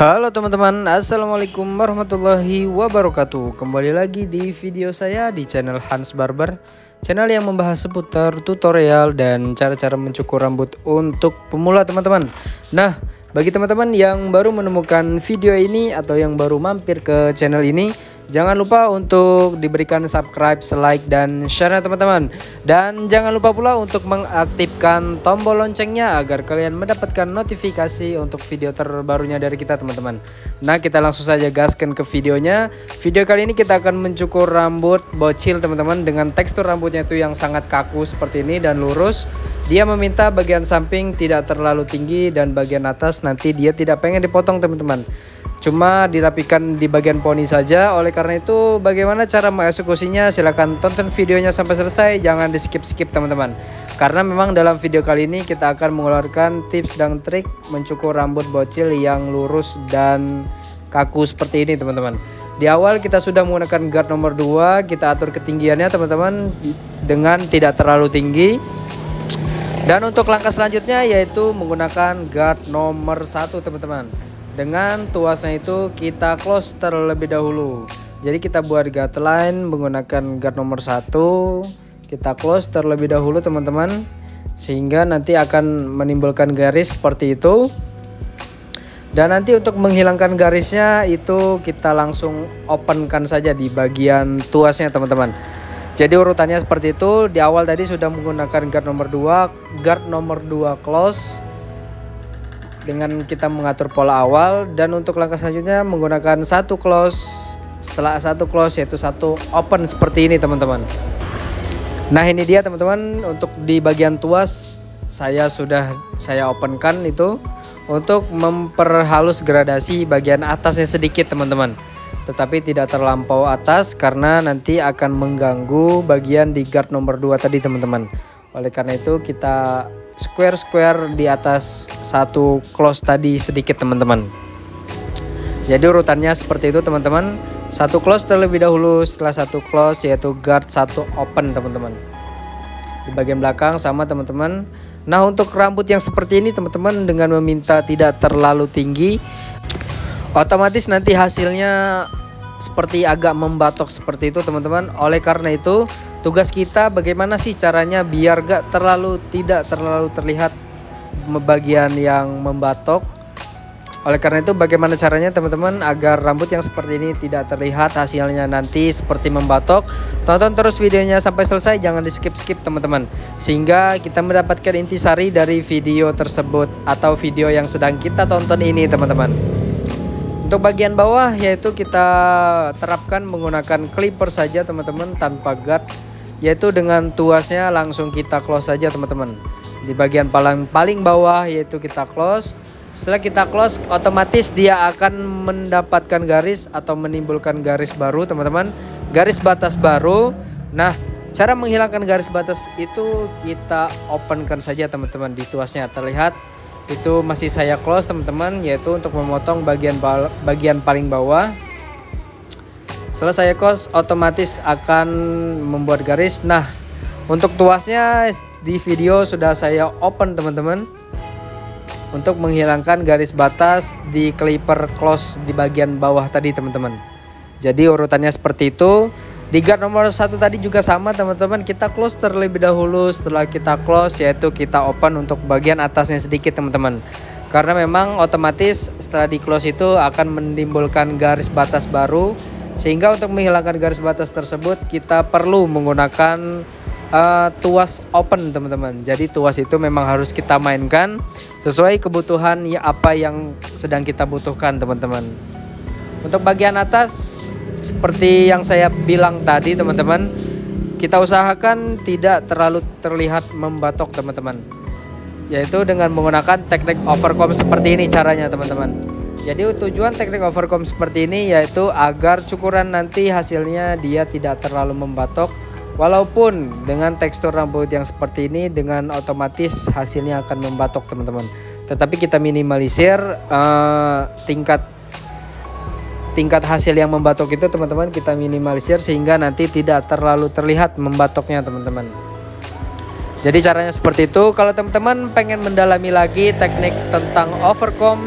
Halo teman-teman, assalamualaikum warahmatullahi wabarakatuh. Kembali lagi di video saya di channel Hans Barber, channel yang membahas seputar tutorial dan cara-cara mencukur rambut untuk pemula teman-teman. Nah, bagi teman-teman yang baru menemukan video ini atau yang baru mampir ke channel ini, jangan lupa untuk diberikan subscribe, like, dan share teman-teman. Dan jangan lupa pula untuk mengaktifkan tombol loncengnya agar kalian mendapatkan notifikasi untuk video terbarunya dari kita teman-teman. Nah, kita langsung saja gaskan ke videonya. Video kali ini kita akan mencukur rambut bocil teman-teman, dengan tekstur rambutnya itu yang sangat kaku seperti ini dan lurus. Dia meminta bagian samping tidak terlalu tinggi dan bagian atas nanti dia tidak pengen dipotong teman-teman, cuma dirapikan di bagian poni saja. Oleh karena itu, bagaimana cara mengeksekusinya, silahkan tonton videonya sampai selesai, jangan di skip-skip teman-teman. Karena memang dalam video kali ini kita akan mengeluarkan tips dan trik mencukur rambut bocil yang lurus dan kaku seperti ini teman-teman. Di awal kita sudah menggunakan guard nomor 2, kita atur ketinggiannya teman-teman dengan tidak terlalu tinggi. Dan untuk langkah selanjutnya yaitu menggunakan guard nomor 1 teman-teman. Dengan tuasnya itu kita close terlebih dahulu. Jadi kita buat guideline menggunakan guard nomor 1, kita close terlebih dahulu teman-teman, sehingga nanti akan menimbulkan garis seperti itu. Dan nanti untuk menghilangkan garisnya itu kita langsung openkan saja di bagian tuasnya teman-teman. Jadi urutannya seperti itu. Di awal tadi sudah menggunakan guard nomor 2 close dengan kita mengatur pola awal, dan untuk langkah selanjutnya menggunakan 1 close. Setelah 1 close yaitu 1 open seperti ini teman-teman. Nah, ini dia teman-teman, untuk di bagian tuas saya openkan itu untuk memperhalus gradasi bagian atasnya sedikit teman-teman, tetapi tidak terlampau atas karena nanti akan mengganggu bagian di guard nomor 2 tadi teman-teman. Oleh karena itu kita square di atas 1 close tadi sedikit teman-teman. Jadi urutannya seperti itu teman-teman. 1 close terlebih dahulu, setelah 1 close yaitu guard 1 open teman-teman. Di bagian belakang sama teman-teman. Nah, untuk rambut yang seperti ini teman-teman, dengan meminta tidak terlalu tinggi, otomatis nanti hasilnya seperti agak membatok seperti itu teman-teman. Oleh karena itu tugas kita bagaimana sih caranya biar tidak terlalu terlihat bagian yang membatok. Oleh karena itu bagaimana caranya teman-teman agar rambut yang seperti ini tidak terlihat hasilnya nanti seperti membatok. Tonton terus videonya sampai selesai, jangan di skip-skip teman-teman, sehingga kita mendapatkan intisari dari video tersebut atau video yang sedang kita tonton ini teman-teman. Untuk bagian bawah yaitu kita terapkan menggunakan clipper saja teman-teman, tanpa guard, yaitu dengan tuasnya langsung kita close saja teman-teman. Di bagian paling bawah yaitu kita close. Setelah kita close, otomatis dia akan mendapatkan garis atau menimbulkan garis baru teman-teman, garis batas baru. Nah, cara menghilangkan garis batas itu kita openkan saja teman-teman. Di tuasnya terlihat itu masih saya close teman-teman, yaitu untuk memotong bagian paling bawah. Setelah saya close, otomatis akan membuat garis. Nah, untuk tuasnya di video sudah saya open teman-teman, untuk menghilangkan garis batas di clipper close di bagian bawah tadi teman-teman. Jadi urutannya seperti itu. Di guard nomor 1 tadi juga sama teman-teman, kita close terlebih dahulu. Setelah kita close yaitu kita open untuk bagian atasnya sedikit teman-teman, karena memang otomatis setelah di close itu akan menimbulkan garis batas baru, sehingga untuk menghilangkan garis batas tersebut kita perlu menggunakan tuas open teman-teman. Jadi tuas itu memang harus kita mainkan sesuai kebutuhan apa yang sedang kita butuhkan teman-teman. Untuk bagian atas seperti yang saya bilang tadi teman-teman, kita usahakan tidak terlalu terlihat membatok teman-teman, yaitu dengan menggunakan teknik overcomb seperti ini caranya teman-teman. Jadi tujuan teknik overcomb seperti ini yaitu agar cukuran nanti hasilnya dia tidak terlalu membatok. Walaupun dengan tekstur rambut yang seperti ini, dengan otomatis hasilnya akan membatok teman-teman, tetapi kita minimalisir tingkat hasil yang membatok itu teman-teman, kita minimalisir sehingga nanti tidak terlalu terlihat membatoknya teman-teman. Jadi caranya seperti itu. Kalau teman-teman pengen mendalami lagi teknik tentang overcomb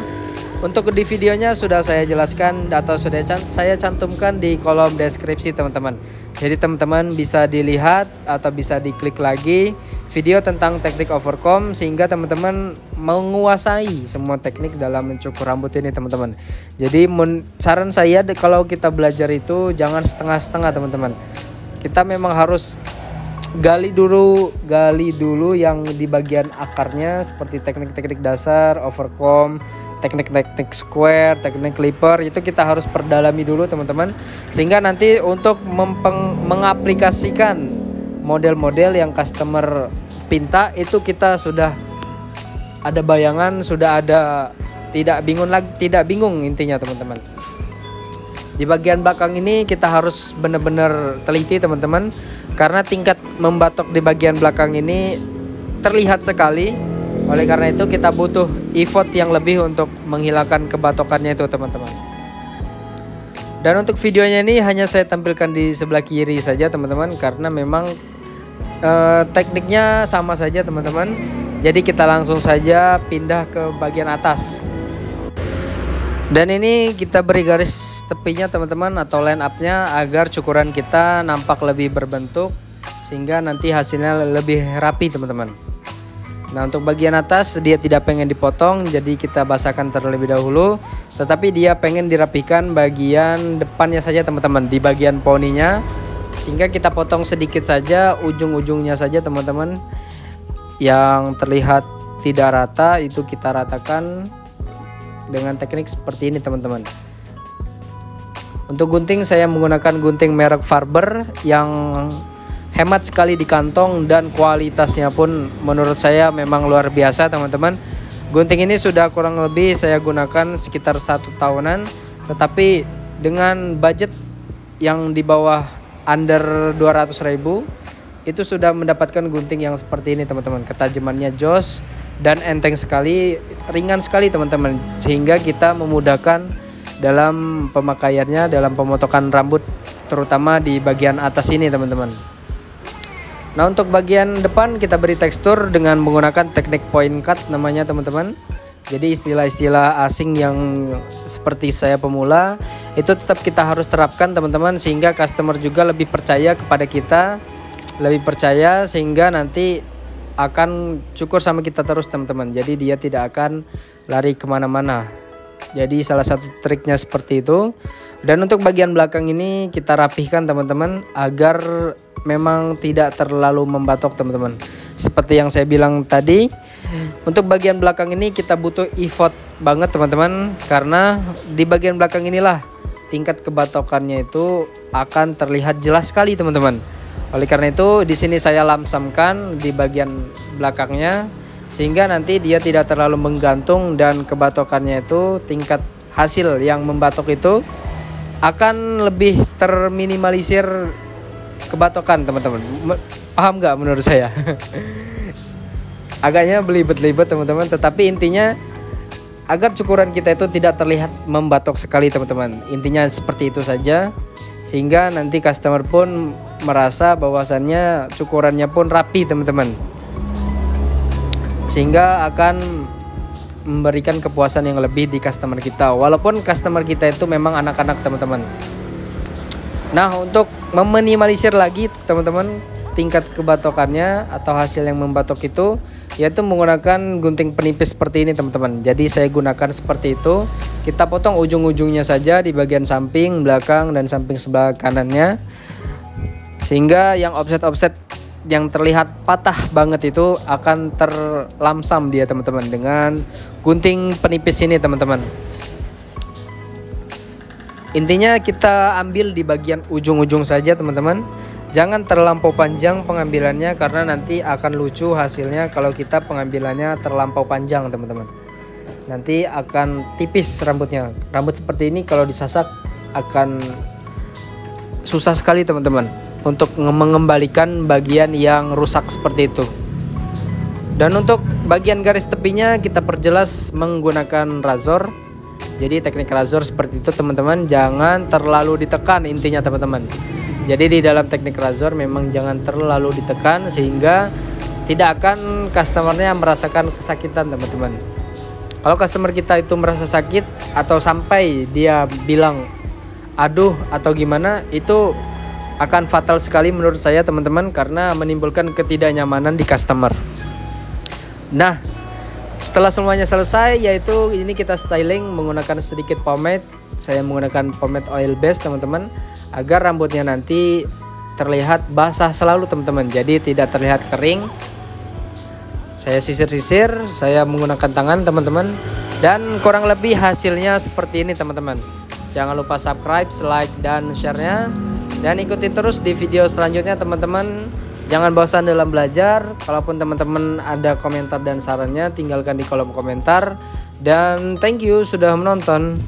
Untuk di videonya sudah saya jelaskan atau sudah saya cantumkan di kolom deskripsi teman-teman. Jadi teman-teman bisa dilihat atau bisa diklik lagi video tentang teknik overcomb sehingga teman-teman menguasai semua teknik dalam mencukur rambut ini teman-teman. Jadi saran saya kalau kita belajar itu jangan setengah-setengah teman-teman. Kita memang harus gali dulu yang di bagian akarnya seperti teknik-teknik dasar, overcomb, teknik-teknik square, teknik clipper, itu kita harus perdalami dulu teman-teman, sehingga nanti untuk mengaplikasikan model-model yang customer pinta itu kita sudah ada bayangan, sudah ada, tidak bingung intinya teman-teman. Di bagian belakang ini kita harus benar-benar teliti teman-teman, karena tingkat membatok di bagian belakang ini terlihat sekali. Oleh karena itu kita butuh effort yang lebih untuk menghilangkan kebatokannya itu teman-teman. Dan untuk videonya ini hanya saya tampilkan di sebelah kiri saja teman-teman, karena memang tekniknya sama saja teman-teman. Jadi kita langsung saja pindah ke bagian atas. Dan ini kita beri garis tepinya teman-teman atau line up-nya agar cukuran kita nampak lebih berbentuk sehingga nanti hasilnya lebih rapi teman-teman. Nah untuk bagian atas dia tidak pengen dipotong, jadi kita basahkan terlebih dahulu. Tetapi dia pengen dirapikan bagian depannya saja teman-teman, di bagian poninya, sehingga kita potong sedikit saja ujung-ujungnya saja teman-teman. Yang terlihat tidak rata itu kita ratakan dengan teknik seperti ini teman-teman. Untuk gunting saya menggunakan gunting merek Farber yang hemat sekali di kantong dan kualitasnya pun menurut saya memang luar biasa teman-teman. Gunting ini sudah kurang lebih saya gunakan sekitar 1 tahunan, tetapi dengan budget yang di bawah under 200.000 itu sudah mendapatkan gunting yang seperti ini teman-teman. Ketajamannya jos dan enteng sekali, ringan sekali teman-teman, sehingga kita memudahkan dalam pemakaiannya, dalam pemotongan rambut terutama di bagian atas ini teman-teman. Nah untuk bagian depan kita beri tekstur dengan menggunakan teknik point cut namanya teman-teman. Jadi istilah-istilah asing yang seperti saya pemula itu tetap kita harus terapkan teman-teman, sehingga customer juga lebih percaya kepada kita, lebih percaya sehingga nanti akan cukur sama kita terus teman-teman. Jadi dia tidak akan lari kemana-mana. Jadi salah satu triknya seperti itu. Dan untuk bagian belakang ini kita rapihkan teman-teman agar memang tidak terlalu membatok teman-teman. Seperti yang saya bilang tadi, untuk bagian belakang ini kita butuh effort banget teman-teman, karena di bagian belakang inilah tingkat kebatokannya itu akan terlihat jelas sekali teman-teman. Oleh karena itu di sini saya lamsamkan di bagian belakangnya sehingga nanti dia tidak terlalu menggantung dan kebatokannya itu tingkat hasil yang membatok itu akan lebih terminimalisir kebatokan teman-teman. Paham nggak menurut saya? Agaknya belibet-libet teman-teman, tetapi intinya agar cukuran kita itu tidak terlihat membatok sekali teman-teman. Intinya seperti itu saja, sehingga nanti customer pun merasa bahwasannya cukurannya pun rapi teman-teman, sehingga akan memberikan kepuasan yang lebih di customer kita, walaupun customer kita itu memang anak-anak teman-teman. Nah untuk meminimalisir lagi teman-teman tingkat kebatokannya atau hasil yang membatok itu, yaitu menggunakan gunting penipis seperti ini teman-teman. Jadi saya gunakan seperti itu, kita potong ujung-ujungnya saja di bagian samping, belakang, dan samping sebelah kanannya, sehingga yang offset-offset yang terlihat patah banget itu akan terlamsam dia teman-teman dengan gunting penipis ini teman-teman. Intinya kita ambil di bagian ujung-ujung saja teman-teman. Jangan terlampau panjang pengambilannya, karena nanti akan lucu hasilnya kalau kita pengambilannya terlampau panjang teman-teman. Nanti akan tipis rambutnya. Rambut seperti ini kalau disasak akan susah sekali teman-teman untuk mengembalikan bagian yang rusak seperti itu. Dan untuk bagian garis tepinya kita perjelas menggunakan razor. Jadi teknik razor seperti itu teman-teman, jangan terlalu ditekan intinya teman-teman. Jadi di dalam teknik razor memang jangan terlalu ditekan sehingga tidak akan customernya merasakan kesakitan teman-teman. Kalau customer kita itu merasa sakit atau sampai dia bilang aduh atau gimana, itu akan fatal sekali menurut saya teman-teman, karena menimbulkan ketidaknyamanan di customer. Nah, setelah semuanya selesai, yaitu ini kita styling menggunakan sedikit pomade. Saya menggunakan pomade oil base teman-teman, agar rambutnya nanti terlihat basah selalu teman-teman, jadi tidak terlihat kering. Saya sisir-sisir, saya menggunakan tangan teman-teman, dan kurang lebih hasilnya seperti ini teman-teman. Jangan lupa subscribe, like, dan share-nya, dan ikuti terus di video selanjutnya teman-teman. Jangan bosan dalam belajar. Kalaupun teman-teman ada komentar dan sarannya, tinggalkan di kolom komentar. Dan thank you sudah menonton.